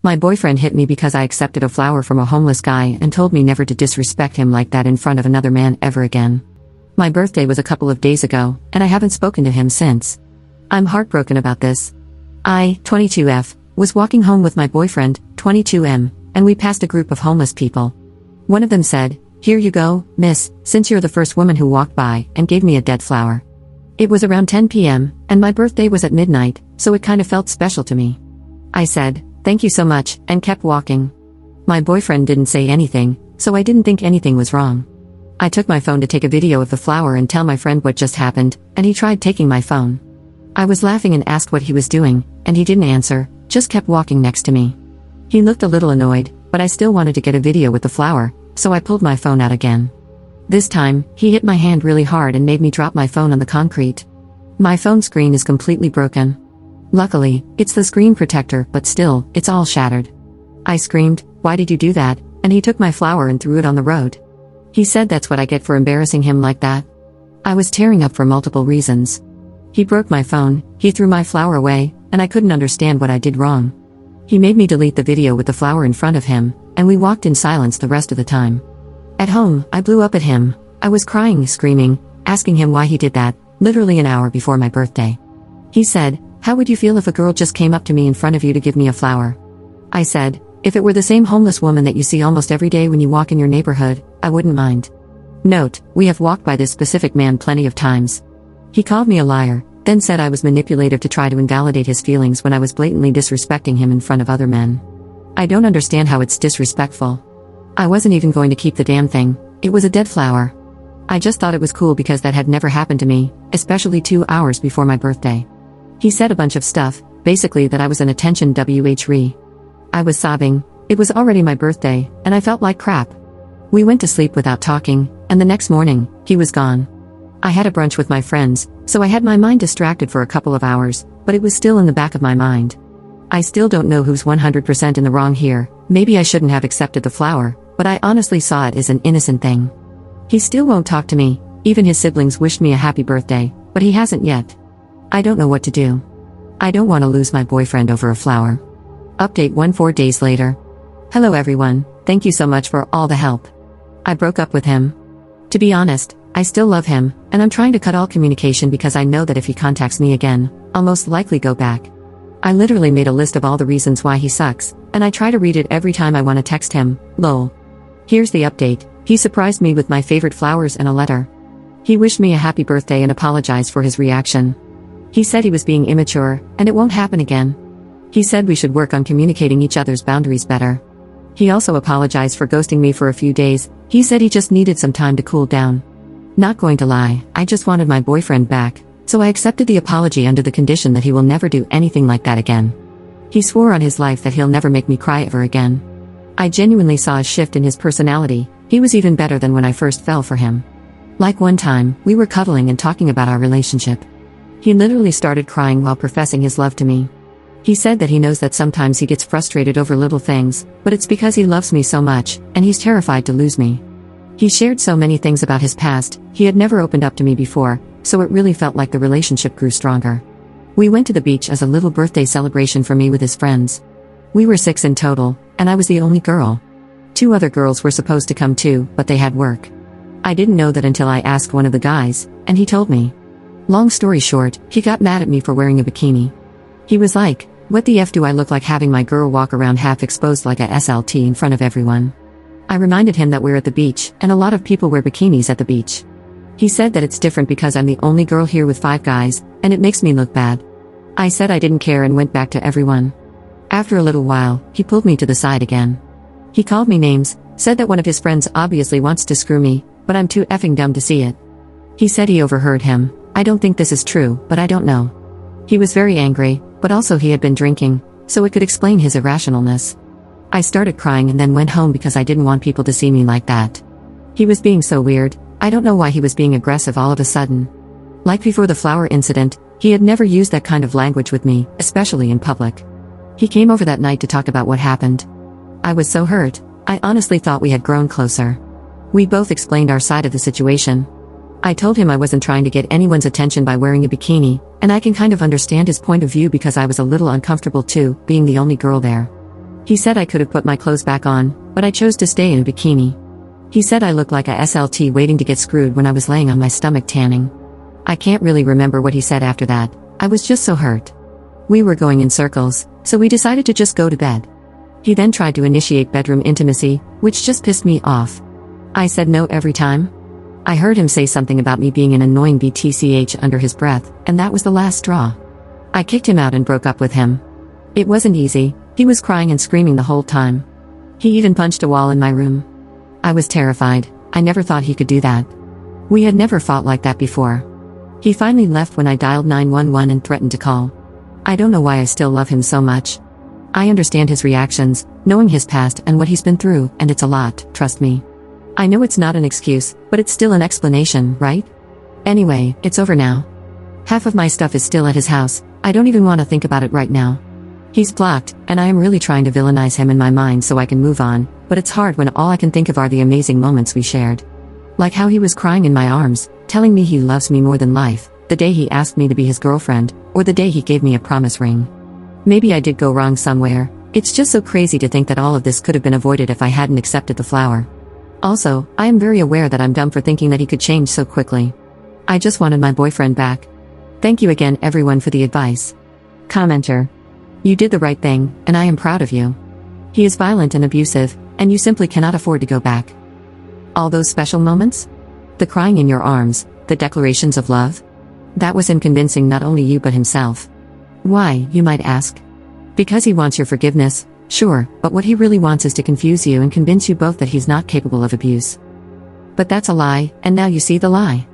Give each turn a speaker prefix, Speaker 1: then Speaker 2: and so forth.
Speaker 1: My boyfriend hit me because I accepted a flower from a homeless guy and told me never to disrespect him like that in front of another man ever again. My birthday was a couple of days ago, and I haven't spoken to him since. I'm heartbroken about this. I, 22F, was walking home with my boyfriend, 22M, and we passed a group of homeless people. One of them said, "Here you go, miss, since you're the first woman who walked by," and gave me a dead flower. It was around 10 p.m., and my birthday was at midnight, so it kind of felt special to me. I said, "Thank you so much," and kept walking. My boyfriend didn't say anything, so I didn't think anything was wrong. I took my phone to take a video of the flower and tell my friend what just happened, and he tried taking my phone. I was laughing and asked what he was doing, and he didn't answer, just kept walking next to me. He looked a little annoyed, but I still wanted to get a video with the flower, so I pulled my phone out again. This time, he hit my hand really hard and made me drop my phone on the concrete. My phone screen is completely broken. Luckily, it's the screen protector, but still, it's all shattered. I screamed, "Why did you do that?" And he took my flower and threw it on the road. He said that's what I get for embarrassing him like that. I was tearing up for multiple reasons. He broke my phone, he threw my flower away, and I couldn't understand what I did wrong. He made me delete the video with the flower in front of him, and we walked in silence the rest of the time. At home, I blew up at him. I was crying, screaming, asking him why he did that, literally an hour before my birthday. He said, "How would you feel if a girl just came up to me in front of you to give me a flower?" I said, "If it were the same homeless woman that you see almost every day when you walk in your neighborhood, I wouldn't mind." Note, we have walked by this specific man plenty of times. He called me a liar, then said I was manipulative to try to invalidate his feelings when I was blatantly disrespecting him in front of other men. I don't understand how it's disrespectful. I wasn't even going to keep the damn thing, it was a dead flower. I just thought it was cool because that had never happened to me, especially 2 hours before my birthday. He said a bunch of stuff, basically that I was an attention WH-re. I was sobbing, it was already my birthday, and I felt like crap. We went to sleep without talking, and the next morning, he was gone. I had a brunch with my friends, so I had my mind distracted for a couple of hours, but it was still in the back of my mind. I still don't know who's 100% in the wrong here. Maybe I shouldn't have accepted the flower, but I honestly saw it as an innocent thing. He still won't talk to me, even his siblings wished me a happy birthday, but he hasn't yet. I don't know what to do. I don't want to lose my boyfriend over a flower. Update 4 days later. Hello everyone, thank you so much for all the help. I broke up with him. To be honest, I still love him, and I'm trying to cut all communication because I know that if he contacts me again, I'll most likely go back. I literally made a list of all the reasons why he sucks, and I try to read it every time I want to text him, lol. Here's the update, he surprised me with my favorite flowers and a letter. He wished me a happy birthday and apologized for his reaction. He said he was being immature, and it won't happen again. He said we should work on communicating each other's boundaries better. He also apologized for ghosting me for a few days, he said he just needed some time to cool down. Not going to lie, I just wanted my boyfriend back, so I accepted the apology under the condition that he will never do anything like that again. He swore on his life that he'll never make me cry ever again. I genuinely saw a shift in his personality, he was even better than when I first fell for him. Like one time, we were cuddling and talking about our relationship. He literally started crying while professing his love to me. He said that he knows that sometimes he gets frustrated over little things, but it's because he loves me so much, and he's terrified to lose me. He shared so many things about his past, he had never opened up to me before, so it really felt like the relationship grew stronger. We went to the beach as a little birthday celebration for me with his friends. We were 6 in total, and I was the only girl. 2 other girls were supposed to come too, but they had work. I didn't know that until I asked one of the guys, and he told me. Long story short, he got mad at me for wearing a bikini. He was like, "What the F do I look like having my girl walk around half exposed like a SLT in front of everyone?" I reminded him that we're at the beach, and a lot of people wear bikinis at the beach. He said that it's different because I'm the only girl here with 5 guys, and it makes me look bad. I said I didn't care and went back to everyone. After a little while, he pulled me to the side again. He called me names, said that one of his friends obviously wants to screw me, but I'm too effing dumb to see it. He said he overheard him. I don't think this is true, but I don't know. He was very angry, but also he had been drinking, so it could explain his irrationalness. I started crying and then went home because I didn't want people to see me like that. He was being so weird, I don't know why he was being aggressive all of a sudden. Like before the flower incident, he had never used that kind of language with me, especially in public. He came over that night to talk about what happened. I was so hurt, I honestly thought we had grown closer. We both explained our side of the situation. I told him I wasn't trying to get anyone's attention by wearing a bikini, and I can kind of understand his point of view because I was a little uncomfortable too, being the only girl there. He said I could have put my clothes back on, but I chose to stay in a bikini. He said I looked like a SLT waiting to get screwed when I was laying on my stomach tanning. I can't really remember what he said after that, I was just so hurt. We were going in circles, so we decided to just go to bed. He then tried to initiate bedroom intimacy, which just pissed me off. I said no every time. I heard him say something about me being an annoying BTCH under his breath, and that was the last straw. I kicked him out and broke up with him. It wasn't easy, he was crying and screaming the whole time. He even punched a wall in my room. I was terrified, I never thought he could do that. We had never fought like that before. He finally left when I dialed 911 and threatened to call. I don't know why I still love him so much. I understand his reactions, knowing his past and what he's been through, and it's a lot, trust me. I know it's not an excuse, but it's still an explanation, right? Anyway, it's over now. Half of my stuff is still at his house, I don't even want to think about it right now. He's blocked, and I am really trying to villainize him in my mind so I can move on, but it's hard when all I can think of are the amazing moments we shared. Like how he was crying in my arms, telling me he loves me more than life, the day he asked me to be his girlfriend, or the day he gave me a promise ring. Maybe I did go wrong somewhere, it's just so crazy to think that all of this could have been avoided if I hadn't accepted the flower. Also, I am very aware that I'm dumb for thinking that he could change so quickly. I just wanted my boyfriend back. Thank you again everyone for the advice. Commenter. You did the right thing, and I am proud of you. He is violent and abusive, and you simply cannot afford to go back. All those special moments? The crying in your arms, the declarations of love? That was him convincing not only you but himself. Why, you might ask? Because he wants your forgiveness, sure, but what he really wants is to confuse you and convince you both that he's not capable of abuse. But that's a lie, and now you see the lie.